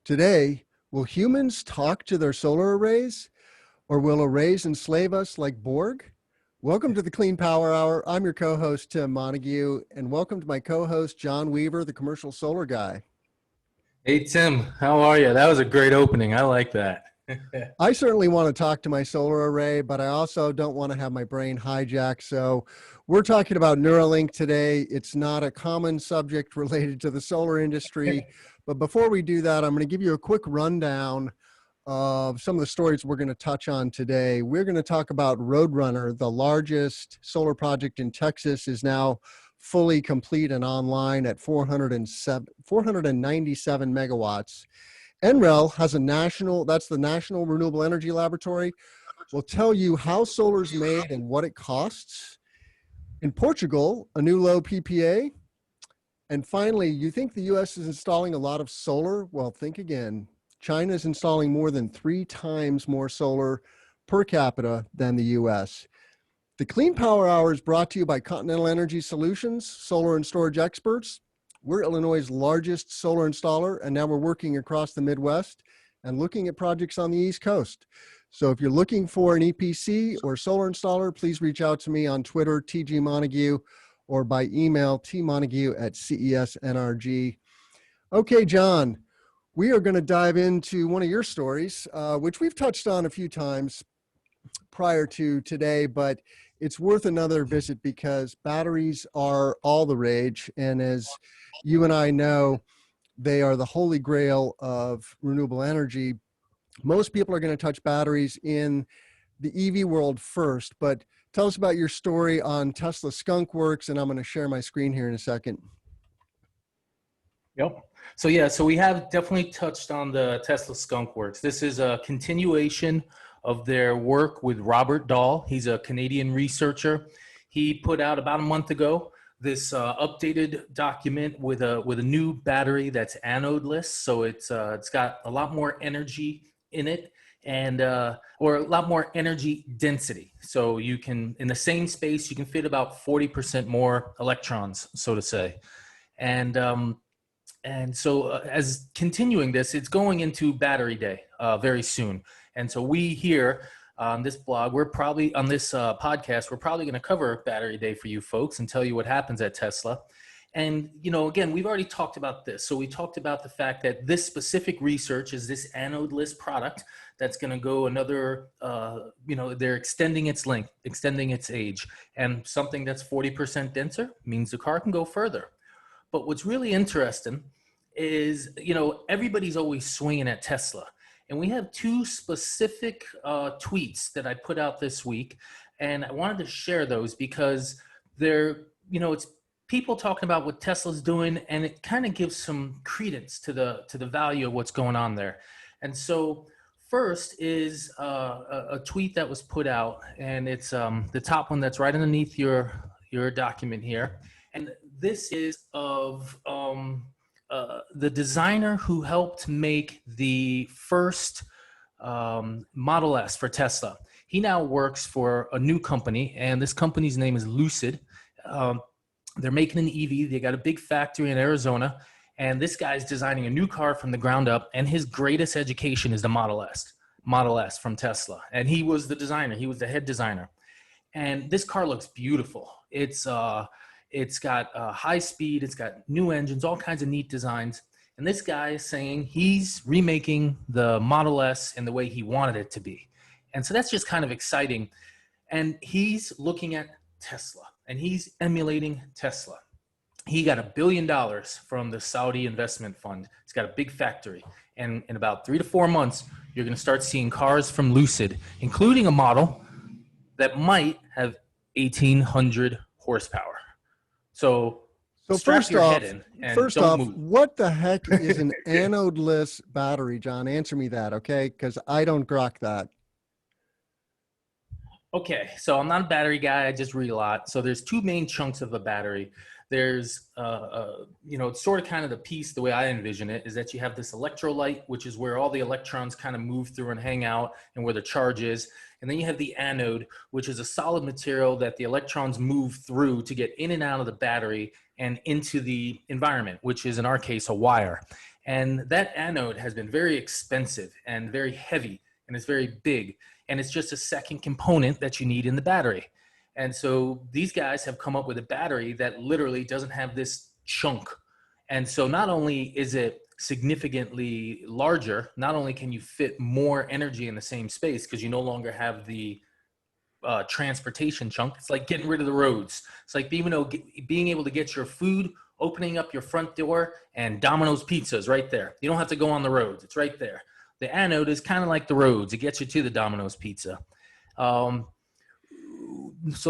Today, will humans talk to their solar arrays, or will arrays enslave us like Borg? Welcome to the Clean Power Hour. I'm your co-host, Tim Montague, and welcome to my co-host, John Weaver, the commercial solar guy. Hey, Tim, how are you? That was a great opening. I like that. I certainly want to talk to my solar array, but I also don't want to have my brain hijacked. So we're talking about Neuralink today. It's not a common subject related to the solar industry. But before we do that, I'm going to give you a quick rundown of some of the stories we're going to touch on today. We're going to talk about Roadrunner, the largest solar project in Texas, is now fully complete and online at 497 megawatts. NREL has that's the National Renewable Energy Laboratory, will tell you how solar is made and what it costs. In Portugal, a new low PPA. And finally, you think the US is installing a lot of solar? Well, think again. China is installing more than 3 times more solar per capita than the US. The Clean Power Hour is brought to you by Continental Energy Solutions, solar and storage experts. We're Illinois' largest solar installer, and now we're working across the Midwest and looking at projects on the East Coast. So if you're looking for an EPC or solar installer, please reach out to me on Twitter, TG Montague, or by email, tmontague@cesnrg. Okay, John, we are going to dive into one of your stories, which we've touched on a few times prior to today, but it's worth another visit because batteries are all the rage. And as you and I know, they are the holy grail of renewable energy. Most people are going to touch batteries in the EV world first, but tell us about your story on Tesla Skunk Works, and I'm going to share my screen here in a second. Yep. So we have definitely touched on the Tesla Skunk Works. This is a continuation of their work with Robert Dahl. He's a Canadian researcher. He put out about a month ago this updated document with a new battery that's anodeless. So it's got a lot more energy in it, and or a lot more energy density. So you can, in the same space, you can fit about 40% more electrons, so to say. And so as continuing this, it's going into Battery Day very soon. And so we here on this blog, we're probably on this podcast, we're probably going to cover Battery Day for you folks and tell you what happens at Tesla. And, you know, again, we've already talked about this. So we talked about the fact that this specific research is this anodeless product that's going to go another, they're extending its length, extending its age. And something that's 40% denser means the car can go further. But what's really interesting is, you know, everybody's always swinging at Tesla. And we have 2 specific tweets that I put out this week. And I wanted to share those because they're, you know, it's people talking about what Tesla's doing, and it kind of gives some credence to the value of what's going on there. And so first is a tweet that was put out, and it's the top one that's right underneath your document here. And this is of the designer who helped make the first Model S for Tesla. He now works for a new company, and this company's name is Lucid. They're making an EV. They got a big factory in Arizona, and this guy's designing a new car from the ground up, and his greatest education is the Model S from Tesla. And he was the designer. He was the head designer. And this car looks beautiful. It's got high speed. It's got new engines, all kinds of neat designs. And this guy is saying he's remaking the Model S in the way he wanted it to be. And so that's just kind of exciting. And he's looking at Tesla, and he's emulating Tesla. He got $1 billion from the Saudi investment fund. He's got a big factory. And in about 3 to 4 months, you're going to start seeing cars from Lucid, including a model that might have 1,800 horsepower. So first off, move. What the heck is an anodeless battery, John? Answer me that, okay? Because I don't grok that. Okay, so I'm not a battery guy. I just read a lot. So there's 2 main chunks of a battery. There's, it's sort of kind of the piece, the way I envision it, is that you have this electrolyte, which is where all the electrons kind of move through and hang out and where the charge is. And then you have the anode, which is a solid material that the electrons move through to get in and out of the battery and into the environment, which is in our case, a wire. And that anode has been very expensive and very heavy, and it's very big. And it's just a second component that you need in the battery. And so these guys have come up with a battery that literally doesn't have this chunk. And so not only is it significantly larger, not only can you fit more energy in the same space because you no longer have the transportation chunk. It's like getting rid of the roads. It's like being able to get your food, opening up your front door, and Domino's Pizza is right there. You don't have to go on the roads. It's right there. The anode is kind of like the roads. It gets you to the Domino's Pizza. So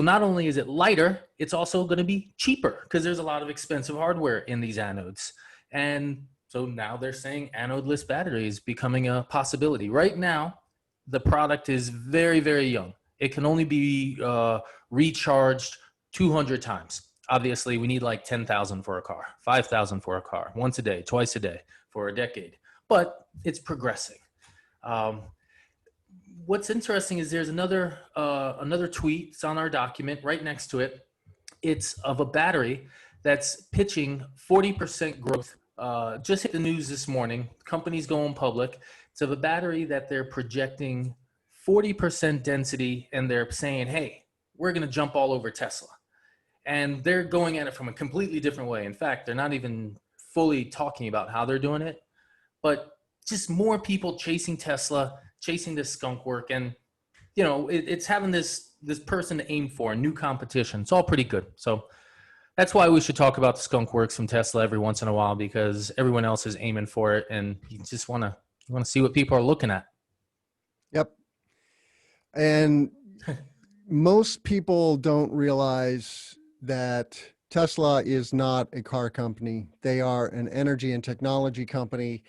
not only is it lighter, it's also going to be cheaper because there's a lot of expensive hardware in these anodes. And so now they're saying anodeless battery is becoming a possibility. Right now, the product is very, very young. It can only be recharged 200 times. Obviously, we need like 10,000 for a car, 5,000 for a car, once a day, twice a day for a decade. But it's progressing. What's interesting is there's another tweet. It's on our document right next to it. It's of a battery that's pitching 40% growth. Just hit the news this morning. The company's going public. It's of a battery that they're projecting 40% density, and they're saying, hey, we're going to jump all over Tesla. And they're going at it from a completely different way. In fact, they're not even fully talking about how they're doing it, but just more people chasing Tesla, chasing this skunk work. And, you know, it's having this person to aim for, a new competition. It's all pretty good. So that's why we should talk about the skunk works from Tesla every once in a while, because everyone else is aiming for it. And you just want to see what people are looking at. Yep. And most people don't realize that Tesla is not a car company. They are an energy and technology company,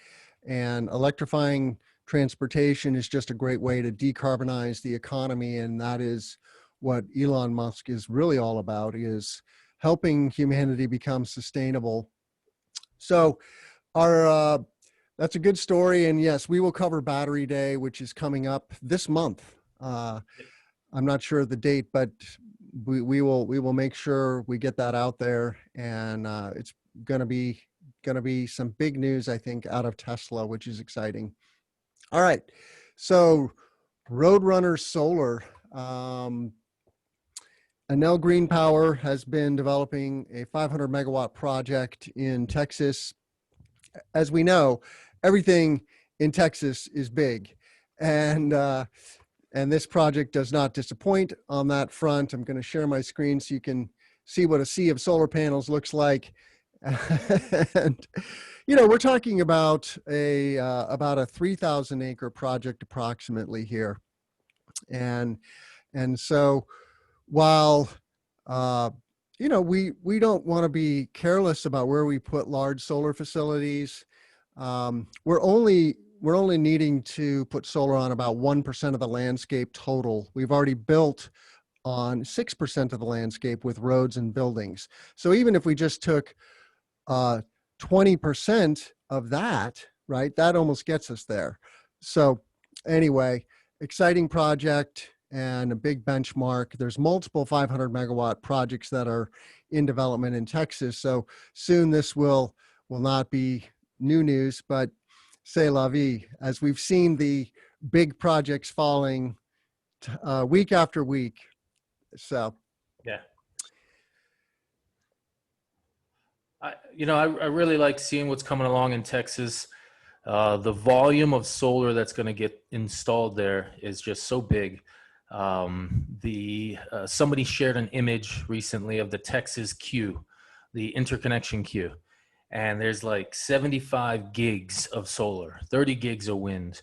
and electrifying transportation is just a great way to decarbonize the economy. And that is what Elon Musk is really all about, is helping humanity become sustainable. So that's a good story. And yes, we will cover Battery Day, which is coming up this month. I'm not sure of the date, but we will make sure we get that out there. And it's going to be some big news, I think, out of Tesla, which is exciting. All right. So Roadrunner Solar, Enel Green Power has been developing a 500 megawatt project in Texas. As we know, everything in Texas is big, and this project does not disappoint on that front. I'm going to share my screen so you can see what a sea of solar panels looks like. And, you know, we're talking about a 3,000 acre project approximately here. And so while, you know, we don't want to be careless about where we put large solar facilities, we're only needing to put solar on about 1% of the landscape total. We've already built on 6% of the landscape with roads and buildings. So even if we just took 20% of that, right, that almost gets us there. So anyway, exciting project and a big benchmark. There's multiple 500 megawatt projects that are in development in Texas. So soon this will not be new news, but c'est la vie, as we've seen the big projects falling week after week. So, yeah. I really like seeing what's coming along in Texas. The volume of solar that's going to get installed there is just so big. Somebody shared an image recently of the Texas queue, the interconnection queue, and there's like 75 gigs of solar, 30 gigs of wind,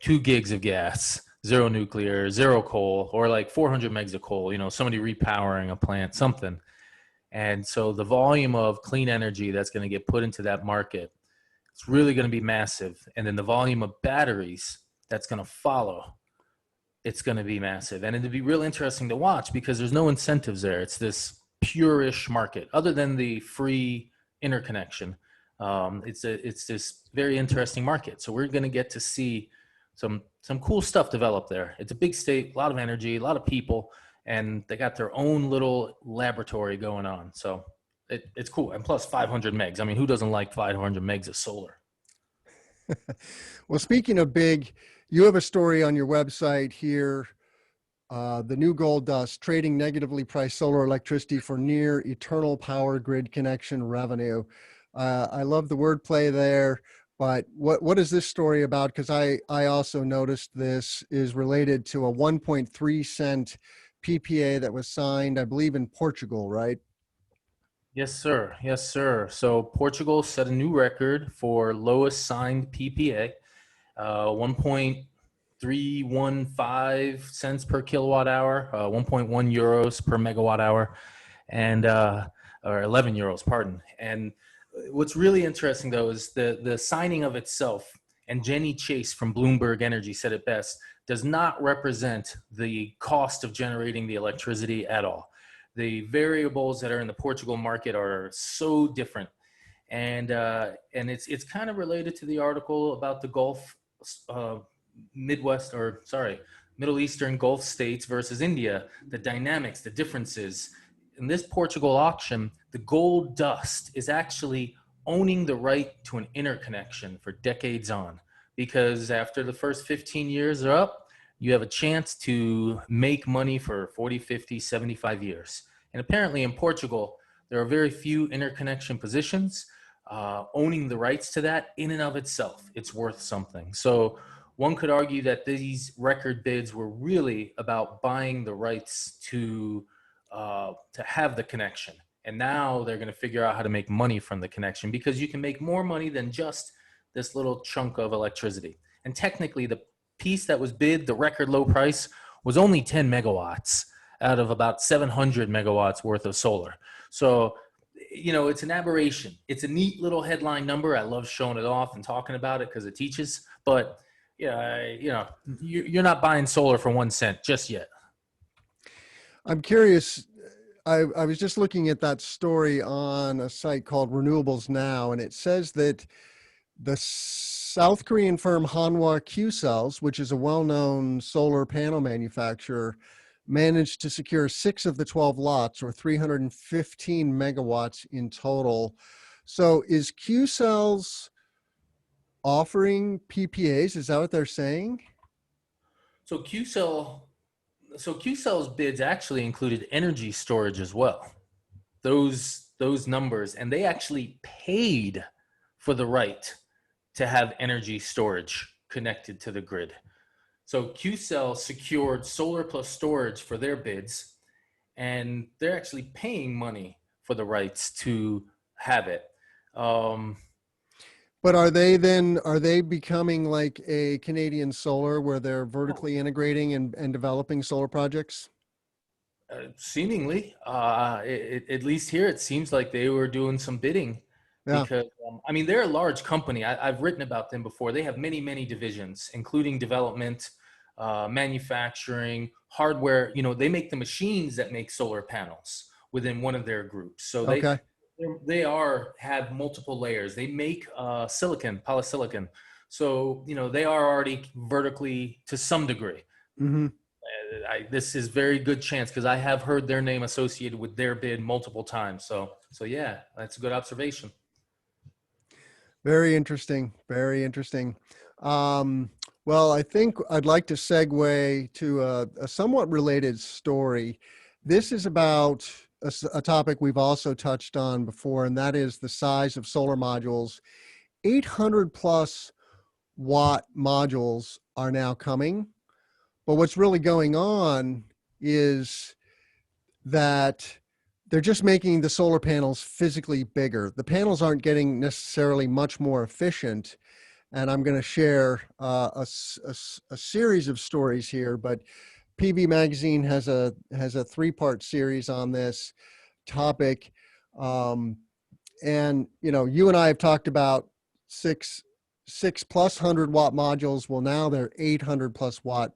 2 gigs of gas, 0 nuclear, 0 coal, or like 400 megs of coal, you know, somebody repowering a plant, something. And so the volume of clean energy that's going to get put into that market, it's really going to be massive. And then the volume of batteries that's going to follow, it's going to be massive. And it'd be real interesting to watch because there's no incentives there. It's this pure-ish market other than the free interconnection. It's this very interesting market. So we're going to get to see some cool stuff develop there. It's a big state, a lot of energy, a lot of people, and they got their own little laboratory going on. So it's cool. And plus 500 megs. I mean, who doesn't like 500 megs of solar? Well, speaking of big, you have a story on your website here. The new gold dust, trading negatively priced solar electricity for near eternal power grid connection revenue. I love the wordplay there, but what is this story about? Because I also noticed this is related to a 1.3 cent PPA that was signed, I believe, in Portugal, right? Yes, sir. Yes, sir. So Portugal set a new record for lowest signed PPA, 1.315 cents per kilowatt hour, 1.1 euros per megawatt hour, and or 11 euros, pardon. And what's really interesting though is the signing of itself. And Jenny Chase from Bloomberg Energy said it best: does not represent the cost of generating the electricity at all. The variables that are in the Portugal market are so different, and it's kind of related to the article about the Gulf, uh, Midwest, or sorry, Middle Eastern Gulf states versus India. The dynamics, the differences in this Portugal auction. The gold dust is actually owning the right to an interconnection for decades on, because after the first 15 years are up, you have a chance to make money for 40, 50, 75 years. And apparently in Portugal, there are very few interconnection positions. Owning the rights to that in and of itself, it's worth something. So one could argue that these record bids were really about buying the rights to have the connection. And now they're going to figure out how to make money from the connection, because you can make more money than just this little chunk of electricity. And technically, the piece that was bid, the record low price, was only 10 megawatts out of about 700 megawatts worth of solar. So, it's an aberration. It's a neat little headline number. I love showing it off and talking about it because it teaches. But yeah, you're not buying solar for 1 cent just yet. I'm curious. I was just looking at that story on a site called Renewables Now, and it says that the South Korean firm Hanwha QCells, which is a well-known solar panel manufacturer, managed to secure 6 of the 12 lots, or 315 megawatts in total. So is QCells offering PPAs? Is that what they're saying? So QCell, so QCell's bids actually included energy storage as well. Those numbers, and they actually paid for the right to have energy storage connected to the grid. So QCell secured solar plus storage for their bids, and they're actually paying money for the rights to have it. Um, But are they becoming like a Canadian Solar where they're vertically integrating and developing solar projects? Seemingly, at least here, it seems like they were doing some bidding, Yeah. because I mean, they're a large company. I've written about them before. They have many, many divisions, including development, manufacturing, hardware. They make the machines that make solar panels within one of their groups. So Okay. have multiple layers. They make silicon, polysilicon. So they are already vertically to some degree. Hmm. This is very good chance, because I have heard their name associated with their bid multiple times. So yeah, that's a good observation. Very interesting. Very interesting. Well, I think I'd like to segue to a somewhat related story. This is about a topic we've also touched on before, and that is the size of solar modules. 800 plus watt modules are now coming. But what's really going on is that they're just making the solar panels physically bigger. The panels aren't getting necessarily much more efficient. And I'm going to share a series of stories here, but PV Magazine has a 3-part series on this topic. Um, and you and I have talked about six plus 100 watt modules. Well, now they're 800 plus watt,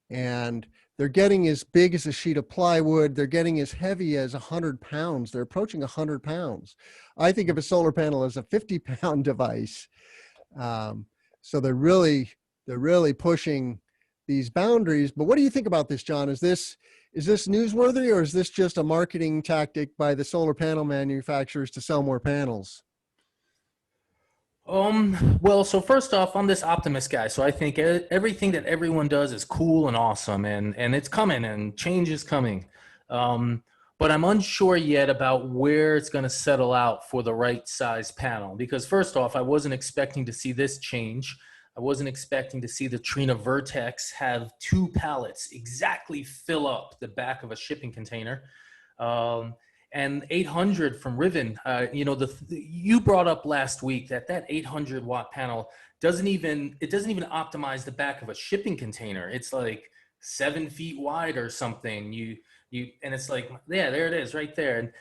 and they're getting as big as a sheet of plywood. They're getting as heavy as 100 pounds. They're approaching 100 pounds. I think of a solar panel as a 50-pound device. So they're really pushing these boundaries. But what do you think about this, John? Is this Is this newsworthy, or is this just a marketing tactic by the solar panel manufacturers to sell more panels? Well, so first off, I'm this optimist guy, so I think everything that everyone does is cool and awesome, and it's coming, and change is coming. Um, but I'm unsure yet about where it's going to settle out for the right size panel. Because first off, I wasn't expecting to see this change. I wasn't expecting to see the Trina Vertex have two pallets exactly fill up the back of a shipping container. Um, and 800 from Riven, you brought up last week that 800 watt panel doesn't even optimize the back of a shipping container. It's like 7 feet wide or something. And it's like, yeah, there it is right there. And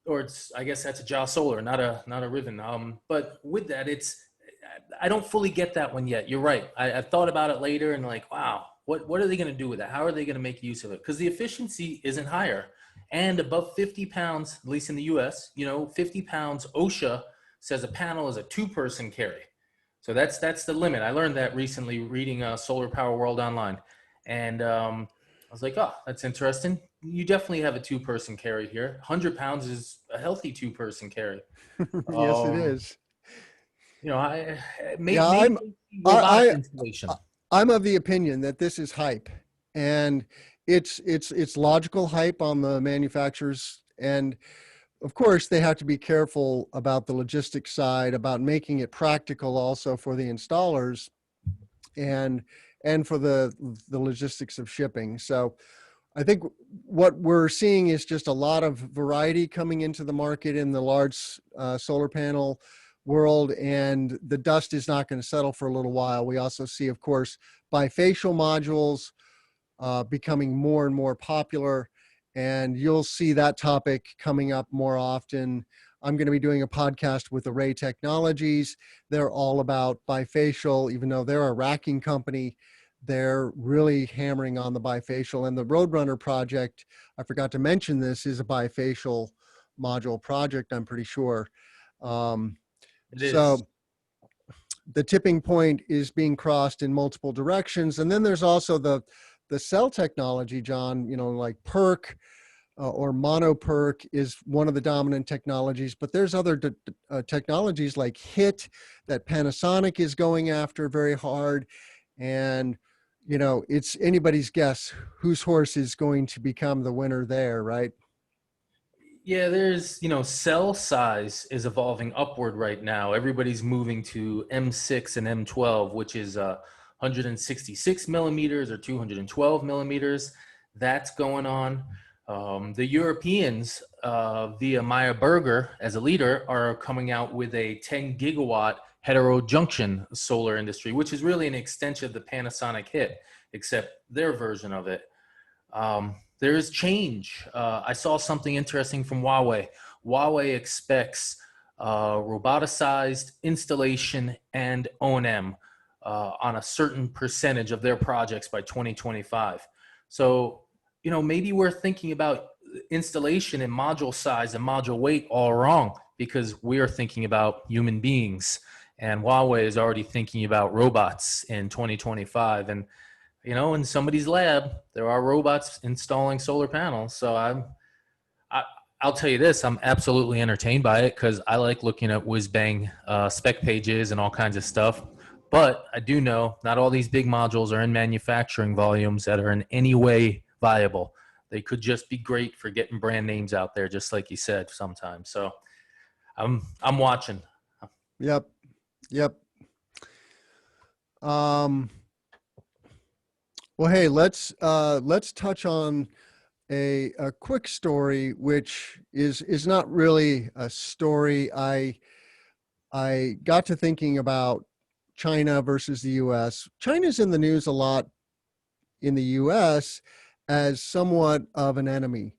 or it's, I guess that's a Jaw Solar, not a Riven. But with that, I don't fully get that one yet. You're right. I've thought about it later and like, wow, what are they going to do with that? How are they going to make use of it? Because the efficiency isn't higher. And above 50 pounds, at least in the US, 50 pounds, OSHA says a panel is a 2-person carry. So that's the limit. I learned that recently reading Solar Power World Online. And I was like, oh, that's interesting. You definitely have a 2-person carry here. 100 pounds is a healthy 2-person carry. Yes, it Um, is. Yeah, maybe robotic installation. I'm of the opinion that this is hype, and it's logical hype on the manufacturers, and of course they have to be careful about the logistics side, about making it practical also for the installers, and for the logistics of shipping. So I think what we're seeing is just a lot of variety coming into the market in the large solar panel world, and the dust is not going to settle for a little while. We also see, of course, bifacial modules becoming more and more popular, and you'll see that topic coming up more often. I'm going to be doing a podcast with Array Technologies. They're all about bifacial, even though they're a racking company. They're really hammering on the bifacial, and the Roadrunner project, I forgot to mention this, is a bifacial module project, I'm pretty sure. It So is. the tipping point is being crossed in multiple directions. And then there's also the cell technology, John, like PERC or mono PERC is one of the dominant technologies, but there's other technologies like HIT that Panasonic is going after very hard. And, it's anybody's guess whose horse is going to become the winner there, right? Yeah, there's, cell size is evolving upward right now. Everybody's moving to M6 and M12, which is 166 millimeters or 212 millimeters. That's going on. The Europeans, via Meyer Burger as a leader, are coming out with a 10 gigawatt heterojunction solar industry, which is really an extension of the Panasonic HIT, except their version of it. There is change. I saw something interesting from Huawei. Huawei expects roboticized installation and O&M on a certain percentage of their projects by 2025. So, maybe we're thinking about installation and module size and module weight all wrong because we're thinking about human beings. And Huawei is already thinking about robots in 2025. And in somebody's lab, there are robots installing solar panels. So I'll tell you this, I'm absolutely entertained by it because I like looking at whiz-bang spec pages and all kinds of stuff. But I do know not all these big modules are in manufacturing volumes that are in any way viable. They could just be great for getting brand names out there, just like you said sometimes. So I'm watching. Yep. Well, hey, let's touch on a quick story, which is not really a story. I got to thinking about China versus the U.S. China's in the news a lot in the U.S. as somewhat of an enemy,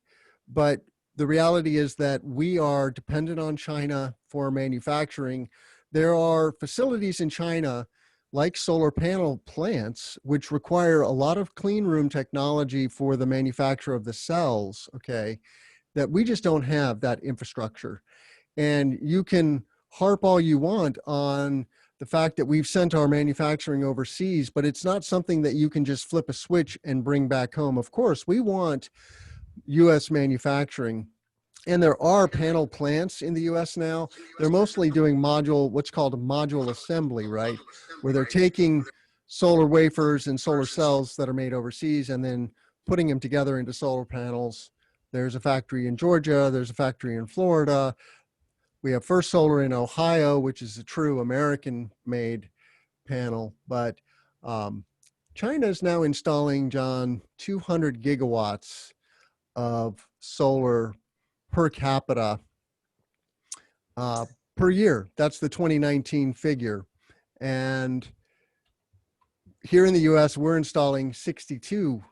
but the reality is that we are dependent on China for manufacturing. There are facilities in China like solar panel plants, which require a lot of clean room technology for the manufacture of the cells, okay, that we just don't have that infrastructure. And you can harp all you want on the fact that we've sent our manufacturing overseas, but it's not something that you can just flip a switch and bring back home. Of course, we want U.S. manufacturing. And there are panel plants in the US now. They're mostly doing what's called a module assembly, right? Where they're taking solar wafers and solar cells that are made overseas and then putting them together into solar panels. There's a factory in Georgia. There's a factory in Florida. We have First Solar in Ohio, which is a true American-made panel. But China is now installing, John, 200 gigawatts of solar per capita per year. That's the 2019 figure. And here in the US, we're installing 62,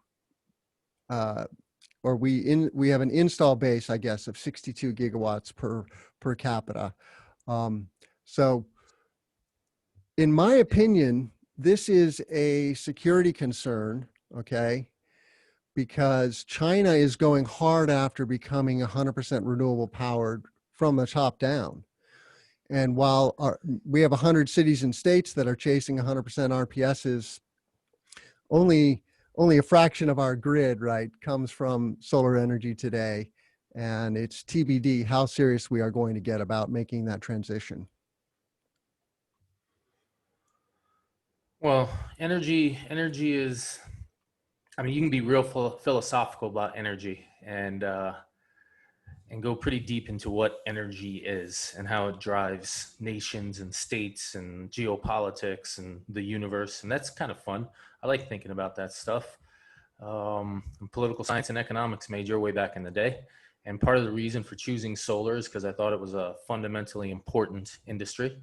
or we have an install base, I guess, of 62 gigawatts per capita. So in my opinion, this is a security concern, okay? Because China is going hard after becoming 100% renewable powered from the top down. And while we have 100 cities and states that are chasing 100% RPSs, only a fraction of our grid, right, comes from solar energy today. And it's TBD how serious we are going to get about making that transition. Well, energy is, I mean, you can be real philosophical about energy and go pretty deep into what energy is and how it drives nations and states and geopolitics and the universe. And that's kind of fun. I like thinking about that stuff. I'm a political science and economics major way back in the day. And part of the reason for choosing solar is because I thought it was a fundamentally important industry.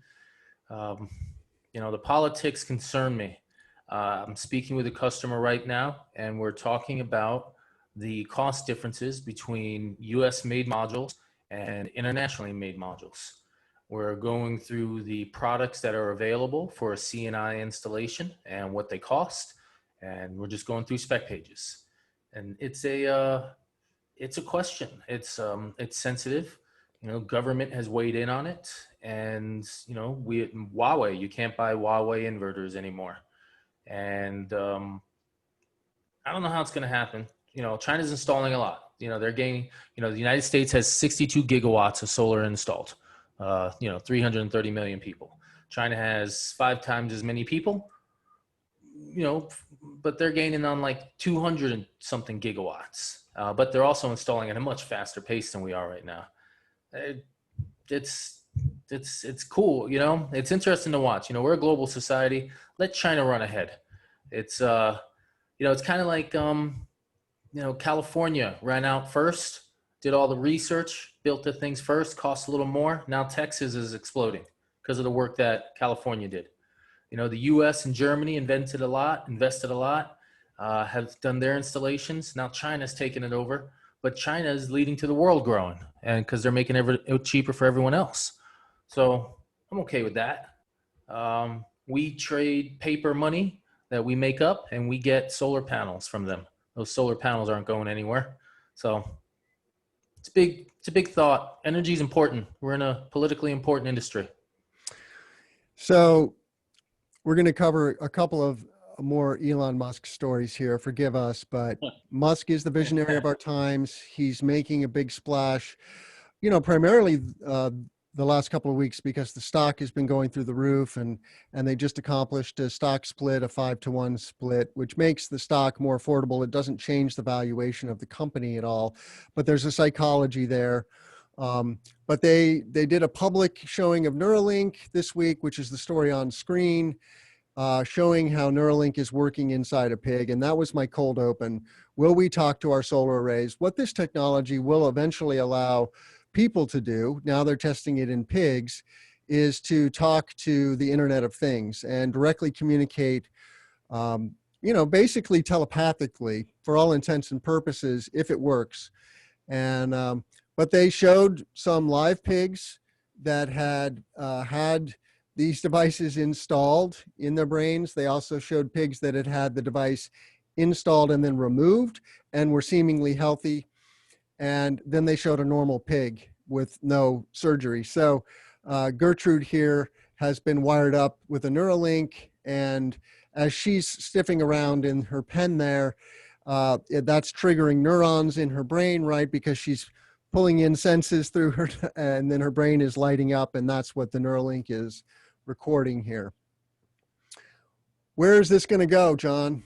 The politics concern me. I'm speaking with a customer right now, and we're talking about the cost differences between US made modules and internationally made modules. We're going through the products that are available for a C&I installation and what they cost. And we're just going through spec pages. And it's a question. It's sensitive. Government has weighed in on it. And, Huawei, you can't buy Huawei inverters anymore. And I don't know how it's going to happen. China's installing a lot. They're gaining, the United States has 62 gigawatts of solar installed, 330 million people. China has 5 times as many people, but they're gaining on like 200 and something gigawatts. But they're also installing at a much faster pace than we are right now. It's cool. It's interesting to watch. We're a global society. Let China run ahead. It's, it's kind of like, California ran out first, did all the research, built the things first, cost a little more. Now Texas is exploding because of the work that California did. The US and Germany invested a lot, have done their installations. Now China's taken it over, but China is leading to the world growing, and because they're making it cheaper for everyone else. So I'm okay with that. We trade paper money that we make up, and we get solar panels from them. Those solar panels aren't going anywhere. So it's a big thought. Energy is important. We're in a politically important industry. So we're going to cover a couple of more Elon Musk stories here. Forgive us, but Musk is the visionary of our times. He's making a big splash, primarily the last couple of weeks because the stock has been going through the roof, and they just accomplished a stock split, a 5-to-1 split, which makes the stock more affordable. It doesn't change the valuation of the company at all, but there's a psychology there. But they did a public showing of Neuralink this week, which is the story on screen, showing how Neuralink is working inside a pig. And that was my cold open. Will we talk to our solar arrays? What this technology will eventually allow people to do, now they're testing it in pigs, is to talk to the Internet of Things and directly communicate, basically telepathically for all intents and purposes, if it works. And but they showed some live pigs that had had these devices installed in their brains. They also showed pigs that had had the device installed and then removed and were seemingly healthy. And then they showed a normal pig with no surgery. So Gertrude here has been wired up with a Neuralink, and as she's sniffing around in her pen there, that's triggering neurons in her brain, right? Because she's pulling in senses through her, and then her brain is lighting up, and that's what the Neuralink is recording here. Where is this going to go, John?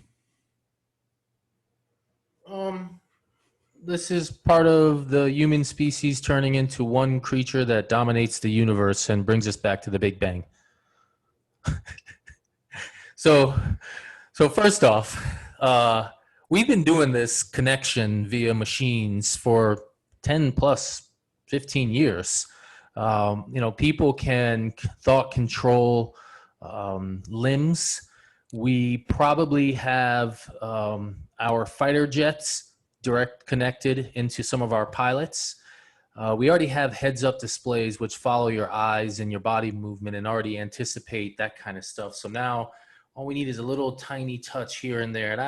This is part of the human species turning into one creature that dominates the universe and brings us back to the Big Bang. So first off, we've been doing this connection via machines for 10 plus 15 years. People can thought control limbs. We probably have our fighter jets direct connected into some of our pilots. We already have heads-up displays which follow your eyes and your body movement and already anticipate that kind of stuff. So now all we need is a little tiny touch here and there. And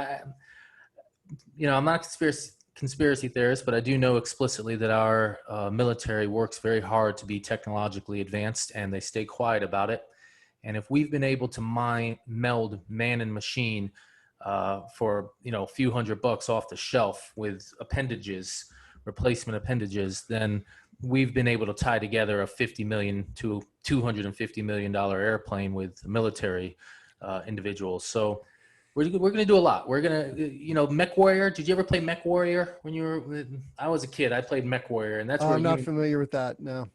I'm not a conspiracy theorist, but I do know explicitly that our military works very hard to be technologically advanced, and they stay quiet about it. And if we've been able to meld man and machine for a few $100 off the shelf with appendages, replacement appendages, then we've been able to tie together a $50 million to $250 million airplane with military individuals. So we're going to do a lot. We're going to, Mech Warrior. Did you ever play Mech Warrior when you were? I was a kid. I played Mech Warrior, and that's where I'm not familiar with that. No.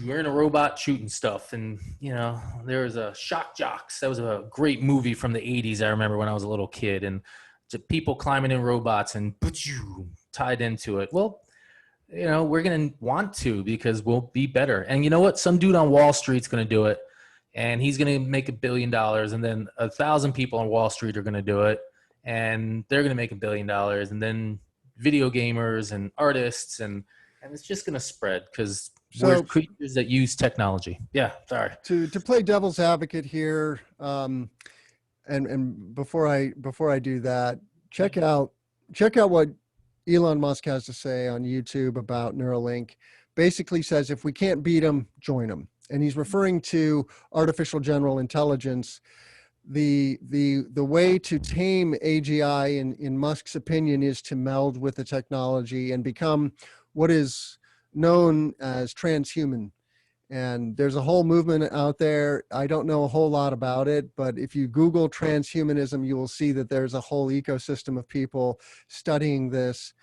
You're in a robot shooting stuff, and there was a Shock Jocks. That was a great movie from the 80s. I remember when I was a little kid, and people climbing in robots and tied into it. Well, we're going to want to, because we'll be better. And you know what? Some dude on Wall Street's going to do it, and he's going to make $1 billion, and then 1,000 people on Wall Street are going to do it, and they're going to make $1 billion, and then video gamers and artists, and it's just going to spread because we're creatures that use technology. Yeah, sorry. To play devil's advocate here, and before I do that, check out what Elon Musk has to say on YouTube about Neuralink. Basically says if we can't beat them, join them. And he's referring to artificial general intelligence. The way to tame AGI, in Musk's opinion, is to meld with the technology and become what is known as transhuman. And there's a whole movement out there. I don't know a whole lot about it, but if you Google transhumanism, you will see that there's a whole ecosystem of people studying this.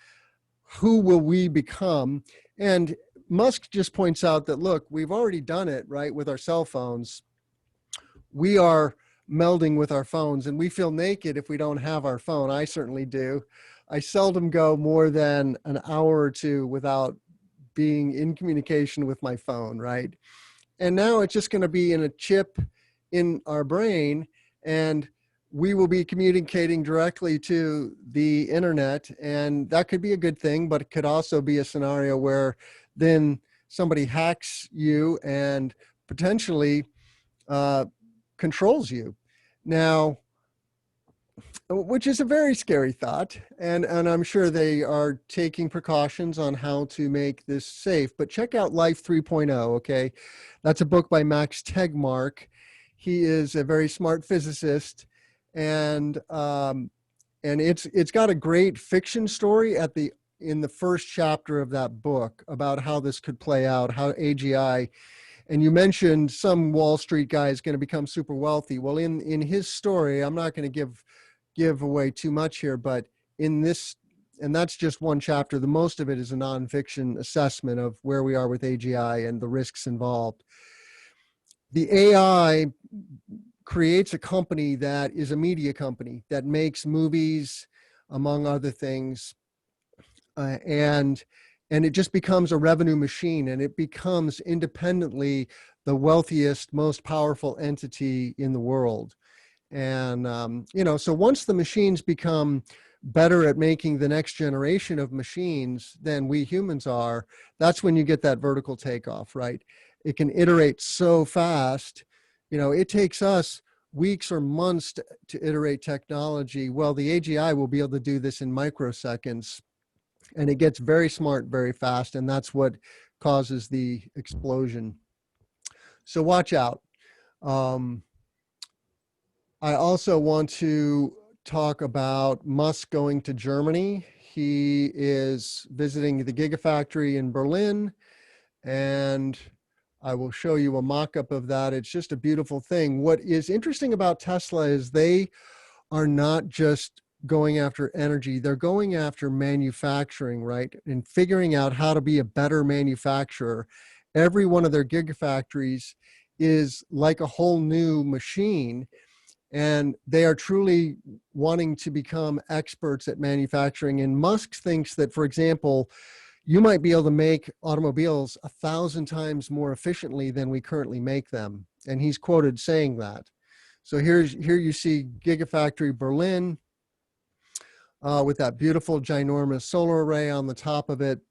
Who will we become? And Musk just points out that, look, we've already done it, right, with our cell phones. We are melding with our phones, and we feel naked if we don't have our phone. I certainly do. I seldom go more than an hour or two without being in communication with my phone, right? And now it's just going to be in a chip in our brain, and we will be communicating directly to the internet. And that could be a good thing, but it could also be a scenario where then somebody hacks you and potentially controls you. Now, which is a very scary thought, and I'm sure they are taking precautions on how to make this safe. But check out Life 3.0, okay? That's a book by Max Tegmark. He is a very smart physicist, and it's got a great fiction story in the first chapter of that book about how this could play out, how AGI. And you mentioned some Wall Street guy is going to become super wealthy. Well, in his story, I'm not going to give away too much here, but in this, and that's just one chapter, the most of it is a nonfiction assessment of where we are with AGI and the risks involved. The AI creates a company that is a media company that makes movies, among other things, and it just becomes a revenue machine, and it becomes independently the wealthiest, most powerful entity in the world. And, so once the machines become better at making the next generation of machines than we humans are, that's when you get that vertical takeoff, right? It can iterate so fast. It takes us weeks or months to iterate technology. Well, the AGI will be able to do this in microseconds, and it gets very smart very fast, and that's what causes the explosion. So watch out. Um, I also want to talk about Musk going to Germany. He is visiting the Gigafactory in Berlin, and I will show you a mock-up of that. It's just a beautiful thing. What is interesting about Tesla is they are not just going after energy, they're going after manufacturing, right? And figuring out how to be a better manufacturer. Every one of their gigafactories is like a whole new machine, and they are truly wanting to become experts at manufacturing. And Musk thinks that, for example, you might be able to make automobiles 1,000 times more efficiently than we currently make them. And he's quoted saying that. So here you see Gigafactory Berlin with that beautiful ginormous solar array on the top of it.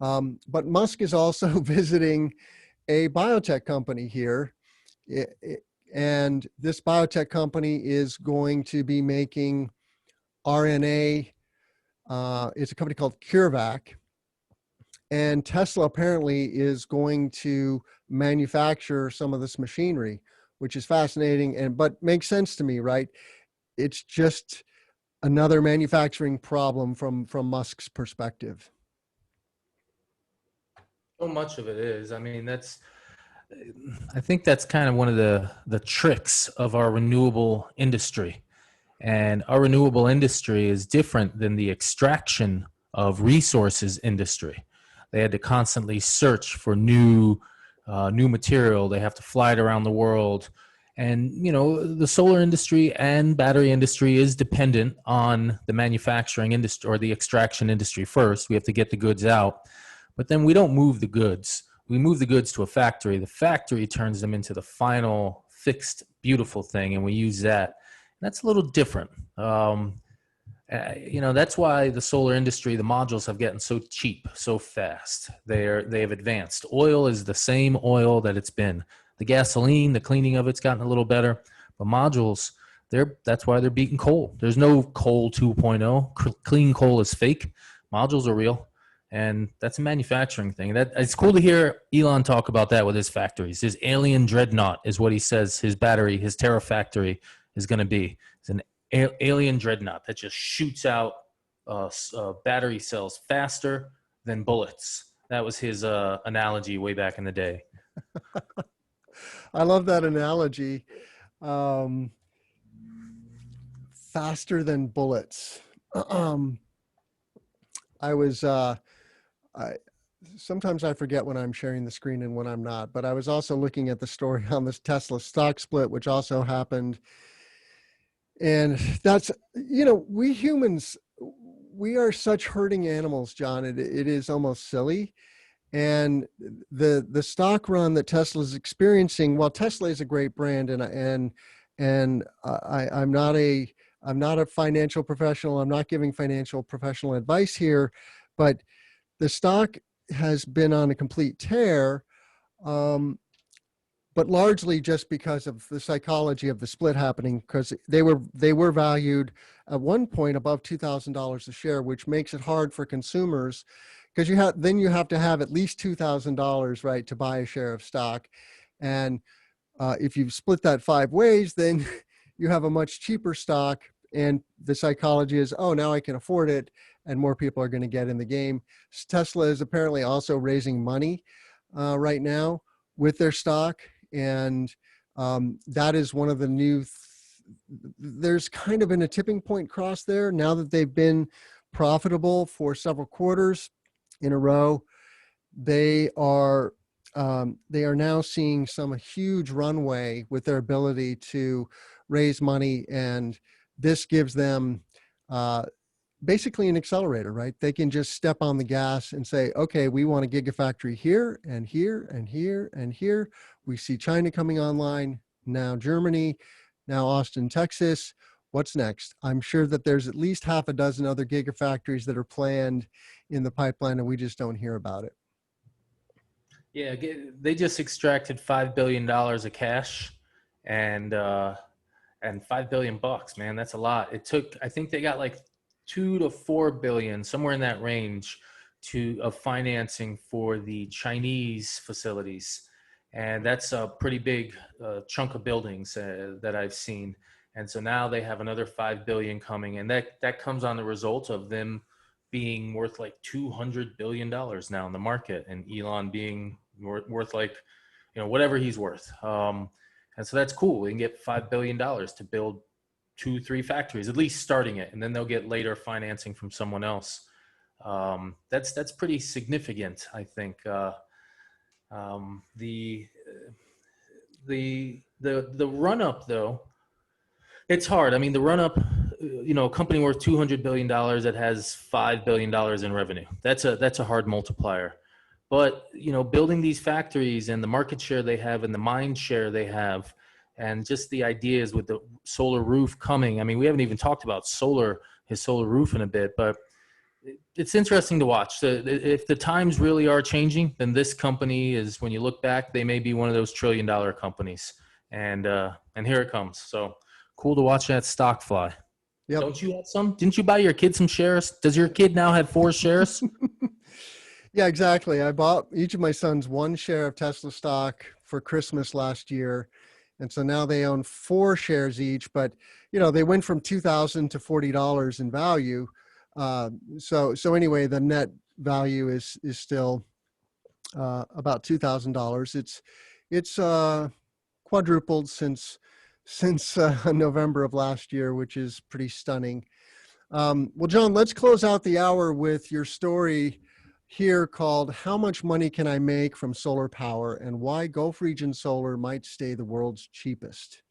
But Musk is also visiting a biotech company here. And this biotech company is going to be making RNA. It's a company called CureVac. And Tesla apparently is going to manufacture some of this machinery, which is fascinating but makes sense to me, right? It's just another manufacturing problem from Musk's perspective. So much of it is. I mean, I think that's kind of one of the tricks of our renewable industry. And our renewable industry is different than the extraction of resources industry. They had to constantly search for new material. They have to fly it around the world. And, you know, the solar industry and battery industry is dependent on the manufacturing industry or the extraction industry first. We have to get the goods out. But then we don't move the goods. We move the goods to a factory. The factory turns them into the final fixed, beautiful thing, and we use that. That's a little different. You know, that's why the solar industry, the modules have gotten so cheap, so fast. They have advanced. Oil is the same oil that it's been. The gasoline, the cleaning of it's gotten a little better. But modules, that's why they're beating coal. There's no coal 2.0. Clean coal is fake. Modules are real. And that's a manufacturing thing. It's cool to hear Elon talk about that with his factories. His alien dreadnought is what he says his battery, his Terafactory is going to be. It's an alien dreadnought that just shoots out battery cells faster than bullets. That was his analogy way back in the day. I love that analogy. Faster than bullets. Sometimes I forget when I'm sharing the screen and when I'm not, but I was also looking at the story on this Tesla stock split, which also happened. And that's, you know, we humans, we are such herding animals, John. It is almost silly. And the stock run that Tesla is experiencing, while Tesla is a great brand, I'm not a financial professional. I'm not giving financial professional advice here, but the stock has been on a complete tear, but largely just because of the psychology of the split happening, because they were valued at one point above $2,000 a share, which makes it hard for consumers, because you have to have at least $2,000, right, to buy a share of stock. And if you split that 5 ways, then you have a much cheaper stock. And the psychology is, oh, now I can afford it, and more people are going to get in the game. Tesla is apparently also raising money right now with their stock. And that is one of the new, there's kind of been a tipping point cross there now that they've been profitable for several quarters in a row. They are now seeing some huge runway with their ability to raise money, and this gives them basically an accelerator, right? They can just step on the gas and say, okay, we want a gigafactory here and here and here and here. We see China coming online, now Germany, now Austin, Texas. What's next? I'm sure that there's at least half a dozen other gigafactories that are planned in the pipeline, and we just don't hear about it. Yeah, they just extracted $5 billion of cash, and $5 billion bucks, man, that's a lot. It took, I think they got like 2 to 4 billion, somewhere in that range, of financing for the Chinese facilities. And that's a pretty big chunk of buildings that I've seen. And so now they have another 5 billion coming, and that comes on the result of them being worth like $200 billion now in the market, and Elon being worth like, whatever he's worth. And so that's cool. We can get $5 billion to build 2-3 factories, at least starting it, and then they'll get later financing from someone else. That's pretty significant, I think. The run up though, it's hard. I mean, the run up, a company worth $200 billion that has $5 billion in revenue. That's a hard multiplier. But, building these factories and the market share they have and the mind share they have, and just the ideas with the solar roof coming. I mean, we haven't even talked about his solar roof in a bit, but it's interesting to watch. If the times really are changing, then this company is, when you look back, they may be one of those $1 trillion companies. And here it comes. So cool to watch that stock fly. Yep. Don't you have some? Didn't you buy your kid some shares? Does your kid now have 4 shares? Yeah, exactly. I bought each of my sons 1 share of Tesla stock for Christmas last year. And so now they own 4 shares each, but they went from $2,000 to $40 in value. So anyway, the net value is still about $2,000. It's quadrupled since November of last year, which is pretty stunning. Well, John, let's close out the hour with your story here called "How Much Money Can I Make from Solar Power and Why Gulf Region Solar Might Stay the World's Cheapest."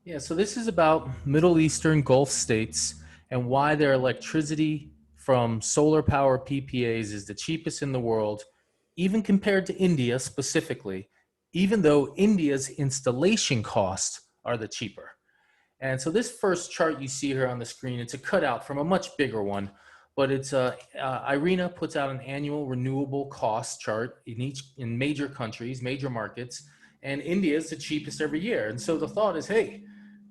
Yeah, so this is about Middle Eastern Gulf states and why their electricity from solar power PPAs is the cheapest in the world, even compared to India specifically, even though India's installation costs are the cheaper. And so this first chart you see here on the screen, it's a cutout from a much bigger one, but it's IRENA puts out an annual renewable cost chart in major countries, major markets, and India is the cheapest every year. And so the thought is, hey,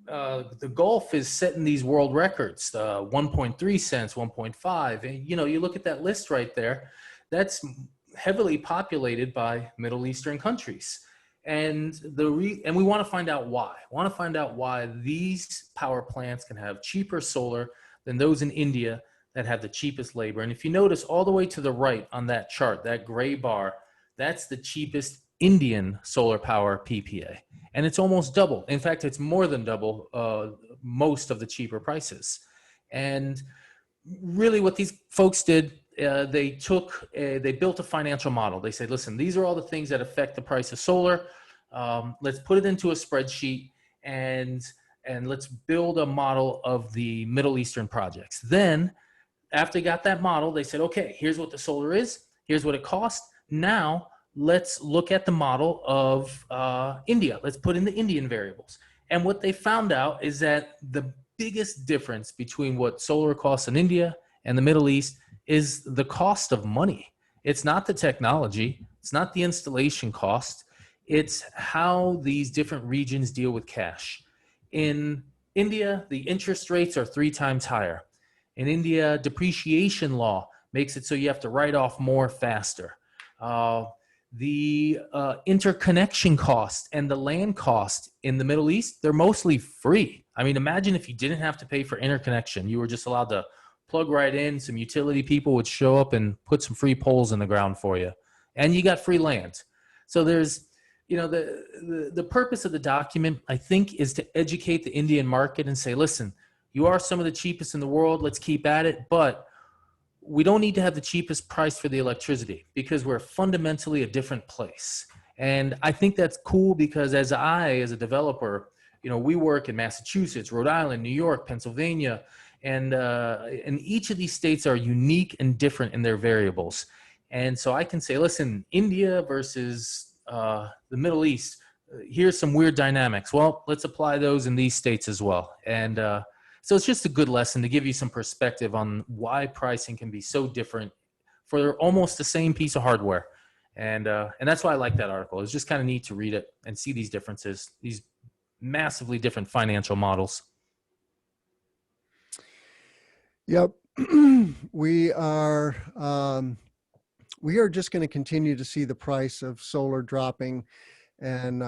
the Gulf is setting these world records, 1.3 cents, 1.5. And, you look at that list right there, that's heavily populated by Middle Eastern countries. And and we want to find out why. We want to find out why these power plants can have cheaper solar than those in India that have the cheapest labor. And if you notice all the way to the right on that chart, that gray bar, that's the cheapest Indian solar power PPA. And it's almost double. In fact, it's more than double most of the cheaper prices. And really what these folks did, they built a financial model. They said, listen, these are all the things that affect the price of solar. Let's put it into a spreadsheet and let's build a model of the Middle Eastern projects. Then after they got that model, they said, okay, here's what the solar is. Here's what it costs. Now let's look at the model of India. Let's put in the Indian variables. And what they found out is that the biggest difference between what solar costs in India and the Middle East is the cost of money. It's not the technology. It's not the installation cost. It's how these different regions deal with cash. In India, the interest rates are 3 times higher. In India, depreciation law makes it so you have to write off more faster. The interconnection cost and the land cost in the Middle East, they're mostly free. I mean, imagine if you didn't have to pay for interconnection. You were just allowed to plug right in. Some utility people would show up and put some free poles in the ground for you. And you got free land. So there's, the purpose of the document, I think, is to educate the Indian market and say, listen, you are some of the cheapest in the world. Let's keep at it. But we don't need to have the cheapest price for the electricity because we're fundamentally a different place. And I think that's cool because as a developer, we work in Massachusetts, Rhode Island, New York, Pennsylvania, and each of these states are unique and different in their variables. And so I can say, listen, India versus the Middle East, here's some weird dynamics. Well, let's apply those in these states as well. And so it's just a good lesson to give you some perspective on why pricing can be so different for almost the same piece of hardware. And that's why I like that article. It's just kind of neat to read it and see these differences, these massively different financial models. Yep. We are we are just going to continue to see the price of solar dropping. And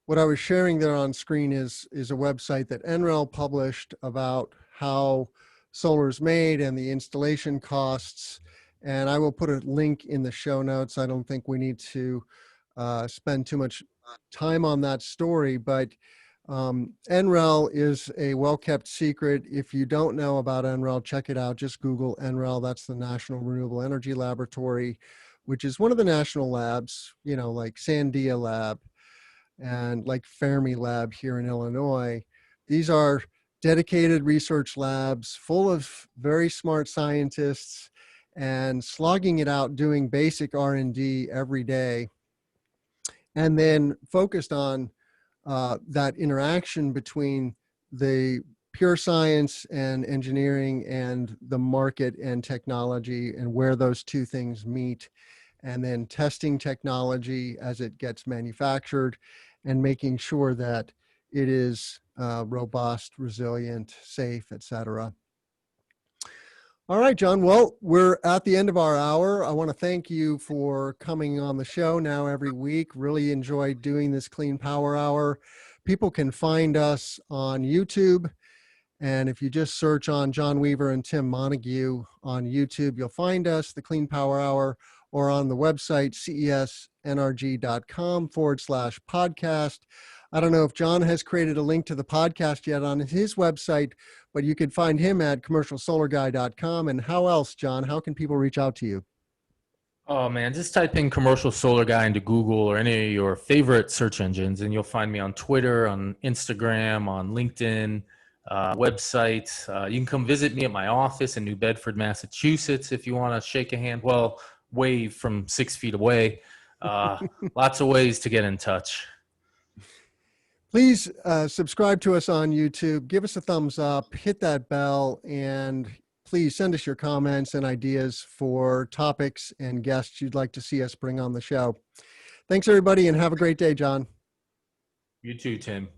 what I was sharing there on screen is a website that NREL published about how solar is made and the installation costs. And I will put a link in the show notes. I don't think we need to spend too much time on that story, but NREL is a well-kept secret. If you don't know about NREL, check it out. Just Google NREL. That's the National Renewable Energy Laboratory, which is one of the national labs, you know, like Sandia Lab and like Fermi Lab here in Illinois. These are dedicated research labs full of very smart scientists and slogging it out doing basic R&D every day, and then focused on that interaction between the pure science and engineering and the market and technology, and where those two things meet, and then testing technology as it gets manufactured and making sure that it is robust, resilient, safe, etc. All right, John. Well, we're at the end of our hour. I want to thank you for coming on the show now every week. Really enjoyed doing this Clean Power Hour. People can find us on YouTube. And if you just search on John Weaver and Tim Montague on YouTube, you'll find us, the Clean Power Hour, or on the website, cesnrg.com/podcast. I don't know if John has created a link to the podcast yet on his website, but you can find him at commercialsolarguy.com. And how else, John? How can people reach out to you? Oh man, just type in Commercial Solar Guy into Google or any of your favorite search engines, and you'll find me on Twitter, on Instagram, on LinkedIn, website. You can come visit me at my office in New Bedford, Massachusetts, if you want to shake a hand. Well, wave from 6 feet away. Lots of ways to get in touch. Please subscribe to us on YouTube. Give us a thumbs up, hit that bell, and please send us your comments and ideas for topics and guests you'd like to see us bring on the show. Thanks, everybody, and have a great day, John. You too, Tim.